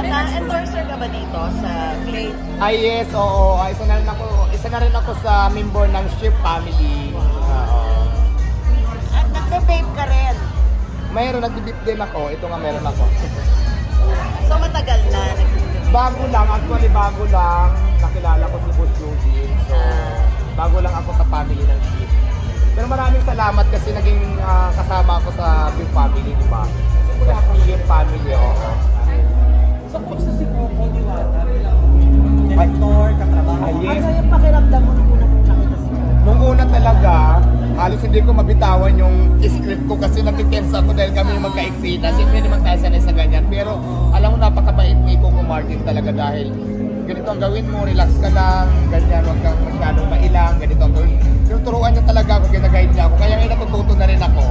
Na-endorser ka ba dito sa Glade? Ay yes, oo. Isa na rin ako sa member ng Ship Family. At nagbe-vape ka rin? Mayroon, nag-vape din ako. Ito nga meron ako. So matagal na? Bago lang, actually bago lang. Nakilala ko si Boss Eugene. So, bago lang ako sa family ng Ship. Pero maraming salamat kasi naging kasama ako sa Ship Family, di ba? Sa Ship Family, oo. So, kumusta si Coco Diwata bilang director, katrabaho? Yes. Ano yung pakiramdam mo nung una mong nakita si Coco? Nung una talaga, halos hindi ko mabitawan yung script ko kasi natitensa ako dahil kami yung magka-eksena. Siyempre naman tayo sanay sa ganyan. Pero alam mo, napakabait ni Coco Martin talaga dahil ganito ang gawin mo, relax ka lang, ganyan, huwag kang masyadong mailang, ganito ang gawin. Tinuturuan niya talaga ako, ginaguide niya ako. Kaya ngayon natututo na rin ako.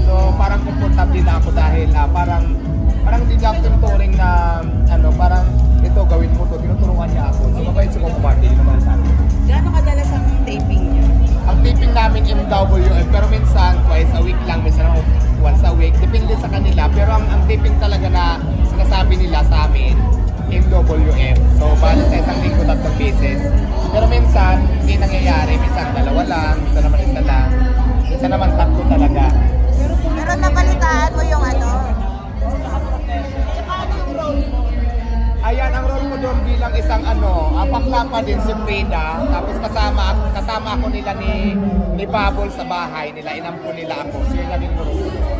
So parang komportable na ako dahil parang hindi niya ako tinuturing na parang ito gawin mo to, tinuturuan niya ako. So mabait si Coco Martin naman sa akin. Gaano kadalas ang taping niyo? Ang taping namin MWF, pero minsan twice a week lang, minsan once a week. Depende sa kanila. Pero ang taping talaga na sinasabi nila sa amin, MWF. So, bali sa isang linggo 3 beses. Pero minsan, hindi nangyayari. Minsan 2 lang, minsan naman 1 lang. Minsan naman 3 talaga. Pero nabalitaan mo yung ano? Ayan, ang role ko doon bilang isang bakla pa din si Frida. Tapos kasama ako nila ni Babol sa bahay nila. Inampo nila ako. So, yun naging role ko.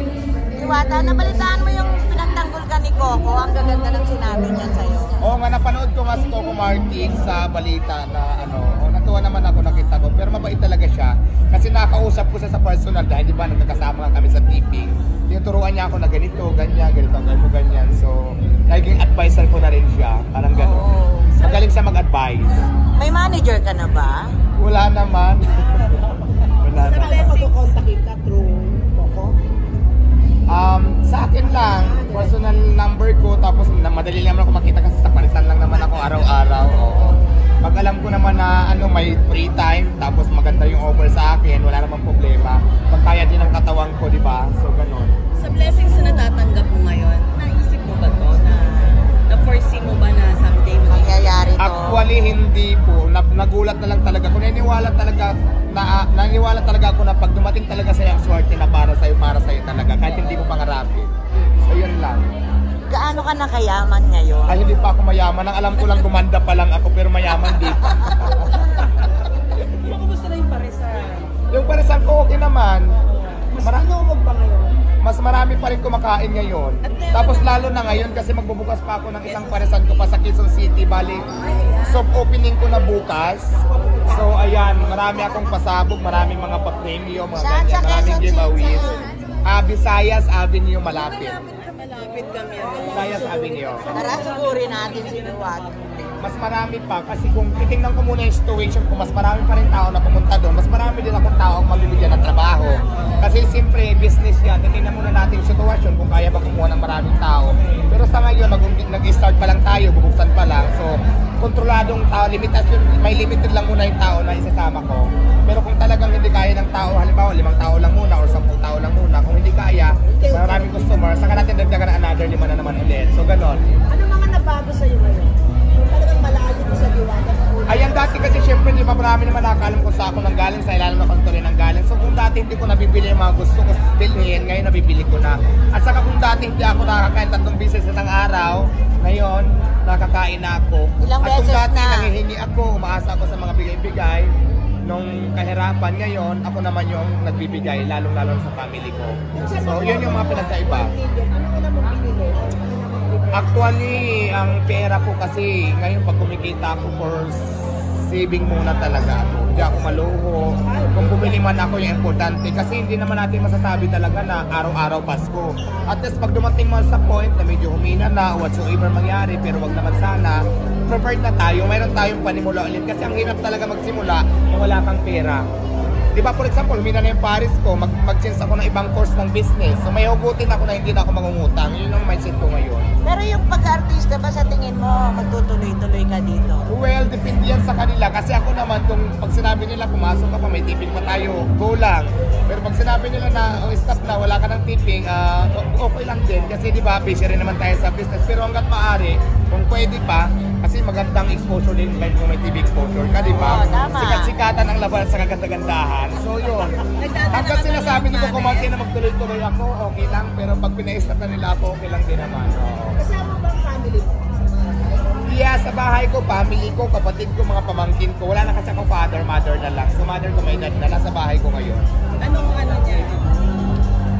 Diwata, nabalitaan mo yung pinagtanggol ka ni Coco. Ang gaganda ng sinabi niya sa'yo. Oo nga, napanood ko nga si Coco Martin sa balita na natuwa naman ako, nakita ko. Pero mabait talaga siya. Kasi nakausap ko siya sa personal dahil di ba nagkakasama nga kami sa taping. Tinuturuan niya ako na ganito, ganyan, ganito, ganyan. So, naging advisor ko na rin siya. Parang gano'n. Magaling siya mag-advise. May manager ka na ba? Wala naman. Wala naman. Saan pag-contact ka through Coco? Sa akin lang, personal number ko, tapos madali naman ako makita kasi sa parisan lang naman ako araw-araw. Oo. Pag alam ko naman na may free time, tapos maganda yung offer sa akin, wala namang problema. Pagkaya din ang katawan ko, di ba? So, ganun. Sa blessings na natatanggap mo ngayon, naisip mo ba to na-foresee mo ba na someday mangyayari to? Actually, hindi po. Nagulat na lang talaga. Kung naniwala talaga ako na pag dumating talaga sa'yo ang swerte na para sa'yo talaga. Kahit hindi mo pangarapin. So, yun lang. Gaano ka nakayaman ngayon? Ay, hindi pa ako mayaman. Ang alam ko lang, gumanda pa lang ako, pero mayaman di pa. Kumusta na yung parisan? Yung parisan ko, okay naman. Mas inuumog ba ngayon? Mas marami pa rin kumakain ngayon. Tapos lalo na ngayon kasi magbubukas pa ako ng isang parisan ko pa sa Quezon City. Bali, soft opening ko na bukas. So ayan, marami akong pasabog, maraming mga pa-premium, mga Saan ganyan, sa maraming Quezon giveaways. City? Visayas Avenue, malapit. malapit kami? Visayas Avenue. Tara, sugurin natin si Diwata. Mas marami pa kasi kung titingnan ko muna yung situation ko, mas marami pa rin tao na pumunta doon. Mas marami din akong tao ang mabibigyan ng trabaho. Kasi siyempre, business yan. Titingnan muna natin yung sitwasyon kung kaya ba kumuha ng maraming tao. Pero sa ngayon, nag-start pa lang tayo, bubuksan pa lang. So, kontroladong tao, limitasyon, may limited lang muna yung tao na isasama ko. Pero kung talagang hindi kaya ng tao, halimbawa 5 tao lang muna or 10 tao lang muna, kung hindi kaya, maraming customer, saka natin dagdagan another 5 na naman ulit. So, ganon. Ano mga nabago sa'yo ngayon? Talagang malayo mo sa Diwata. Ayan, dati kasi syempre di ba marami naman nakakalam kung sa ako nang galing, sa ilalim ng kanto rin ng galing. So kung dati hindi ko nabibili yung mga gusto ko bilhin, ngayon nabibili ko na. At saka kung dati hindi ako nakakain 3 beses sa isang araw, ngayon nakakain na ako. Ilang At kung beses dati na? nangihingi ako, umaasa ako sa mga bigay-bigay, nung kahirapan ngayon, ako naman yung nagbibigay, lalong-lalo sa family ko. So yun yung mga pinagkaiba. Ano ka na mong binili? Actually, ang pera ko kasi ngayon pag kumikita ako for saving muna talaga ako. Hindi ako maluho. Kung bumili man ako yung importante kasi hindi naman natin masasabi talaga na araw-araw Pasko. At least pag dumating man sa point na medyo humina na whatsoever mangyari pero wag naman sana, prepared na tayo. Mayroon tayong panimula ulit kasi ang hirap talaga magsimula kung wala kang pera. Diba, for example, humina na yung Paris ko, mag-change ako ng ibang course ng business. So may hugutin ako na hindi na ako mangungutang. Yun ang mindset ko ngayon. Pero yung pag-artista ba sa tingin mo, magtutuloy-tuloy ka dito? Well, depende yan sa kanila. Kasi ako naman, pag sinabi nila, pumasok ka pa, may tipping pa tayo, go lang. Pero pag sinabi nila na, stop na, wala ka ng tipping, okay lang din. Kasi di ba, busy rin naman tayo sa business. Pero hanggat maaari, Kung pwede pa, kasi magandang exposure din kahit kung may TV exposure ka, di ba? Oo, tama. Sikat-sikatan ang laban sa kaganda-gandahan. So yun. Hanggang sinasabi ni Coco Martin na magtuloy-tuloy ako, okay lang. Pero pag pinaistat na nila ako, okay lang din naman. Oo. Kasama ba ang family mo? Yeah, sa bahay ko, family ko, kapatid ko, mga pamangkin ko. Wala na kasi ako father, mother na lang. So mother ko may dad na nasa bahay ko ngayon. Anong ano niya?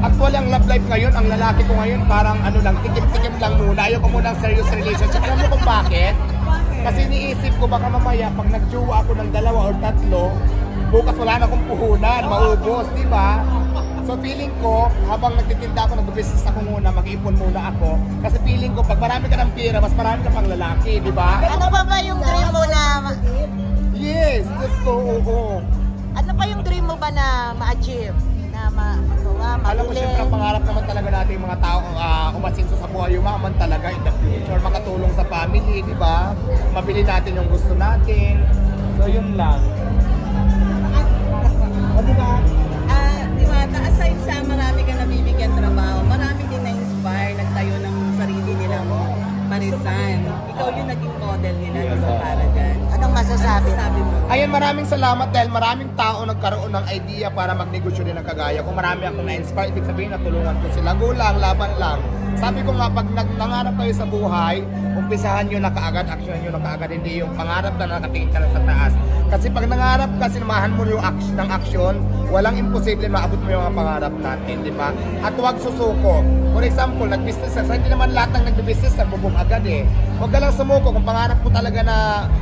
Actually, ang love life ngayon, ang lalaki ko ngayon, parang ano lang, tikim-tikim lang muna. Ayoko muna ng serious relationship. Alam mo kung bakit? Kasi iniisip ko baka mamaya, pag nagjowa ako ng 2 or 3, bukas wala na akong puhunan, maubos, di ba? So feeling ko, habang nagtitinda ako, nag-business ako muna, mag-ipon muna ako. Kasi feeling ko, pag marami ka ng pera, mas marami ka pang lalaki, di ba? Ano pa ba yung dream mo na... Yes, gusto, oo. Ano pa yung dream mo ba na ma-achieve? Na magawa, Alam mo, siyempre, ang pangarap naman talaga natin yung mga tao umasinso sa buhay, umaman talaga in the future, makatulong sa family, di ba? Mabili natin yung gusto natin. So, yun lang. O diba? Diwata, aside sa marami ka nabibigyan trabaho, marami din na-inspire, nagtayo ng sarili nilang parisan. Ikaw yung naging model nila sa para dyan. Anong masasabi? Sabi mo? Ayan, maraming salamat dahil maraming tao nagkaroon ng idea para magnegosyo din ng kagaya. Kung marami akong na-inspire, ibig sabihin natulungan ko sila. Go lang, laban lang. Sabi ko nga, pag nangarap kayo sa buhay, umpisahan nyo na kaagad, aksyonan nyo na kaagad, hindi yung pangarap na nakatingin ka lang sa taas. Kasi pag nangarap ka, sinamahan mo yung ng aksyon, walang imposible maabot mo yung mga pangarap natin, di ba? At huwag susuko. For example, nag-business ka, hindi naman lahat ng nag-business nagbubong agad eh. Huwag ka lang sumuko. Kung pangarap mo talaga na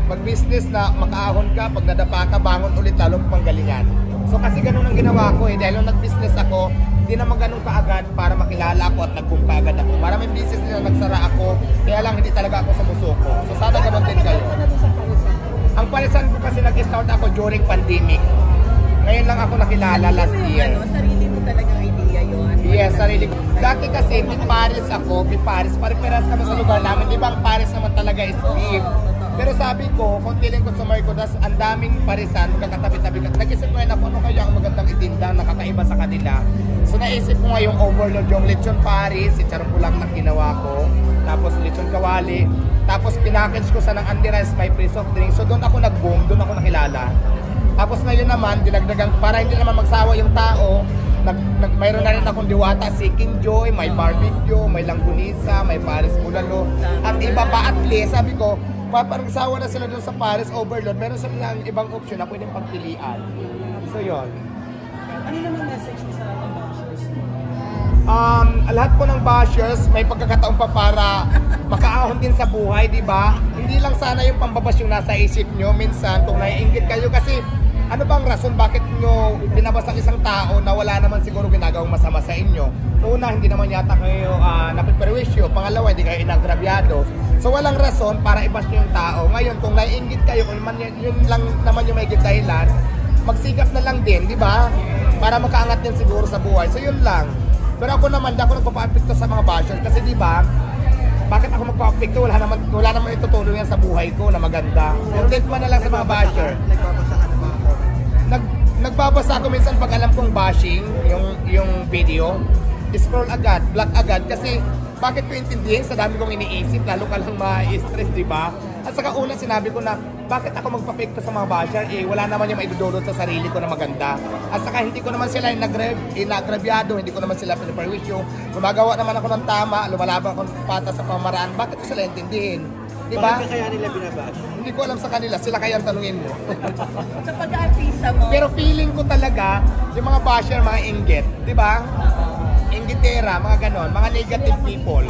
mag-business na makaahon ka, pag nadapa ka, bangon ulit lalong panggalingan. So kasi ganun ang ginawa ko eh. Dahil nung nag-business ako, hindi naman ganun kaagad para makilala ako at nag-boom kaagad ako. Maraming business na nagsara ako, kaya lang hindi talaga ako sumusuko. So sana ganun din kayo. Ang parisan ko kasi nag-start ako during pandemic. Ngayon lang ako nakilala last year. Ano, sarili mo talagang idea yun? Yes, sarili ko. Dati kasi, may Paris ako, may Paris. Pare-paras kami sa lugar namin. Di ba ang Paris naman talaga is cheap? Pero sabi ko, kung feeling ko sa Marcodas, ang daming parisan, kakatabi-tabi. Nag-isip ko yun ako, ano kaya ang magandang itinda, nakakaiba sa kanila. So naisip ko nga yung overload, yung lechon Paris, si Charong Bulaklak ginawa ko. Tapos lechon Kawali. Tapos pinackage ko sa ng Andy Rice, may free soft drink. So doon ako nag-boom, doon ako nakilala. Tapos ngayon naman, dinagdagan, para hindi naman magsawa yung tao, mayroon na rin akong Diwata, Seeking Joy, may barbecue, may langgunisa, may Paris Bulalo, at iba pa. At least, sabi ko, parang sawa na sila doon sa Paris Overload, meron sila ng ibang option na pwedeng pagpilian. So yun. Ano naman message mo sa mga bashers? Lahat po ng bashers, may pagkakataon pa para makaahon din sa buhay, di ba? Hindi lang sana yung pambabas yung nasa isip nyo. Minsan, kung naiinggit kayo, kasi ano bang rason bakit nyo binabas ang isang tao na wala naman siguro ginagawang masama sa inyo? Una, hindi naman yata kayo napiperwisyo. Pangalawa, hindi kayo inagrabyado. So walang rason para ibas nyo yung tao. Ngayon, kung naiinggit kayo, kung yun lang naman yung may dahilan, magsikap na lang din, di ba? Para makaangat din siguro sa buhay. So yun lang. Pero ako naman, di ako nagpapa-apekto sa mga bashers. Kasi di ba, bakit ako magpa-apekto? Wala naman itutulong yan sa buhay ko na maganda. So take man na lang sa mga basher. Nagbabasa ako minsan pag alam kong bashing, yung video, scroll agad, block agad. Kasi bakit ko intindihin sa dami kong iniisip, lalo ka lang ma-stress, di ba? At saka una sinabi ko na, bakit ako magpapekto sa mga basher? Eh, wala naman yung maidudulot sa sarili ko na maganda. At saka hindi ko naman sila inagrabyado, hindi ko naman sila piniperwisyo. Gumagawa naman ako ng tama, lumalaban ako ng patas sa pamaraan. Bakit ko sila intindihin? Di ba? Bakit kaya nila binabash? Hindi ko alam sa kanila, sila kaya ang tanungin mo. Sa pag-aartista mo, Pero feeling ko talaga, yung mga basher, mga inggit, di ba? Inggitera, mga ganon, mga negative people.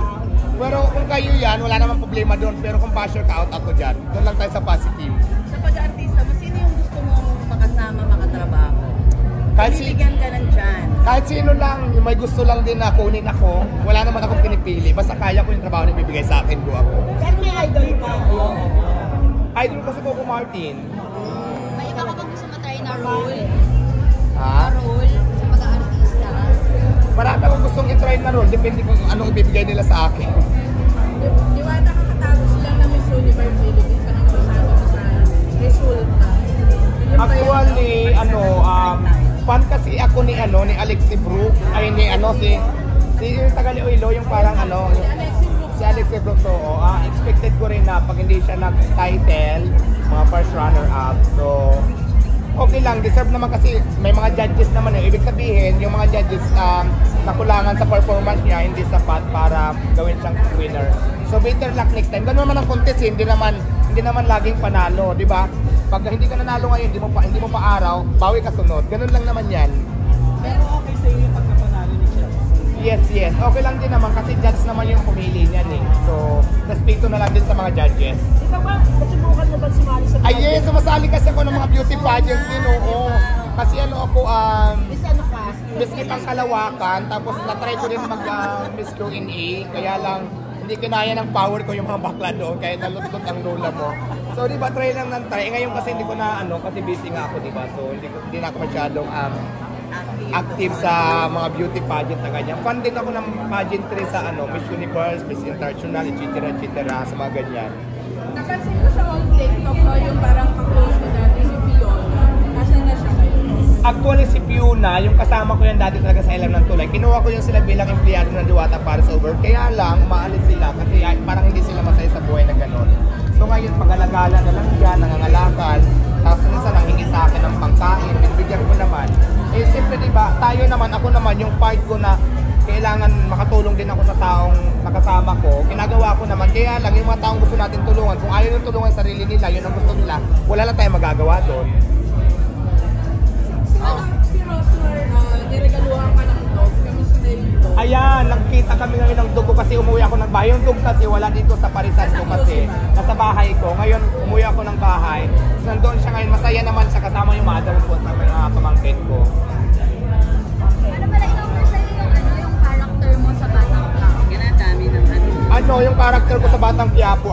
Pero kung kayo yan, wala namang problema doon. Pero kung basher ka, out ako dyan. Doon lang tayo sa positive. sa pag-aartista mo, sino yung gusto mong makasama, makatrabaho? Kahit, Bibigyan ka ng chance. kahit sino lang, yung may gusto lang din na kunin ako, wala naman akong pinipili. Basta kaya ko yung trabaho na ibibigay sa akin, go ako. Pero may idol ka. Idol ko si Coco Martin. May iba ka bang gusto matry na role? Ha? Role sa pag-aartista? Marami akong gustong i-try na role. Depende kung anong ibibigay nila sa akin. Diwata kakatapos sila na Miss Universe Philippines. Ano kasama mo sa resulta? Actually, fan kasi ako ni Alexi Brook, ay ni si yung taga Iloilo, yung parang si Alexi Brook, so expected ko rin hindi siya nag-title, mga first runner-up. So, okay lang, deserve naman kasi may mga judges naman eh. Ibig sabihin, yung mga judges nakulangan sa performance niya, hindi sapat para gawin siyang winner. So better luck next time. Ganun naman ang contest, hindi naman laging panalo, di ba? Pag hindi ka nanalo ngayon, hindi mo pa araw, bawi ka sunod. Ganun lang naman yan. Pero okay sa inyo pag napanalo ni Chef. Yes. Okay lang din naman kasi judge naman yung pumili niyan eh. So, respeto na lang din sa mga judges. Ikaw ba, nasubukan mo ba sumali sa Ay, yes, sumasali kasi ako ng mga beauty pageant din, oo. Kasi ano ako, Miss ano ka? Miss Kitang Kalawakan, tapos na-try ko rin mag-Miss Q&A, kaya lang hindi kinaya ng power ko yung mga bakla doon, kaya nalutot ang lola mo. So, di ba, try lang ng try. Ngayon kasi hindi ko na, kasi busy nga ako, di ba? So, hindi na ako masyadong active sa mga beauty pageant na ganyan. Fan din ako ng pageantry sa Miss Universe, Miss International, etc. sa mga ganyan. Napansin ko sa on TikTok ko yung parang ka-close ko dati si Fiona. Nasaan na siya ngayon? Actually, si Fiona, yung kasama ko yan dati talaga sa Ilang ng Tulay, kinuha ko yung sila bilang empleyado ng Diwata para sa Uber. Kaya lang, umaalis sila kasi parang hindi sila masaya sa buhay na gano'n. So ngayon, pag-alagala na lang yan, nangangalakal, tapos minsan nanghingi sa akin ng pangkain, bibigyan ko naman. Eh, siyempre diba, ako naman, yung part ko na kailangan makatulong din ako sa taong nakasama ko, ginagawa ko naman. Kaya lang, yung mga taong gusto natin tulungan, kung ayaw yung tulungan sarili nila, yun ang gusto nila, wala lang tayong magagawa doon. Si Rosmer, niregaluhan ka ng dog, kamusta na yung dog? Ayan, nagkita kami ngayon ng dog ko kasi umuwi ako ng bahay. Yung dog kasi wala dito sa parisan ko kasi nasa bahay ko. Ngayon, umuwi ako ng bahay. So, nandun siya ngayon, masaya naman siya kasama yung mother ko sa mga pamangkin ko. Ano pala in-offer sa'yo yung character mo sa Batang Quiapo? Yan ang dami ng Yung karakter ko sa Batang Quiapo,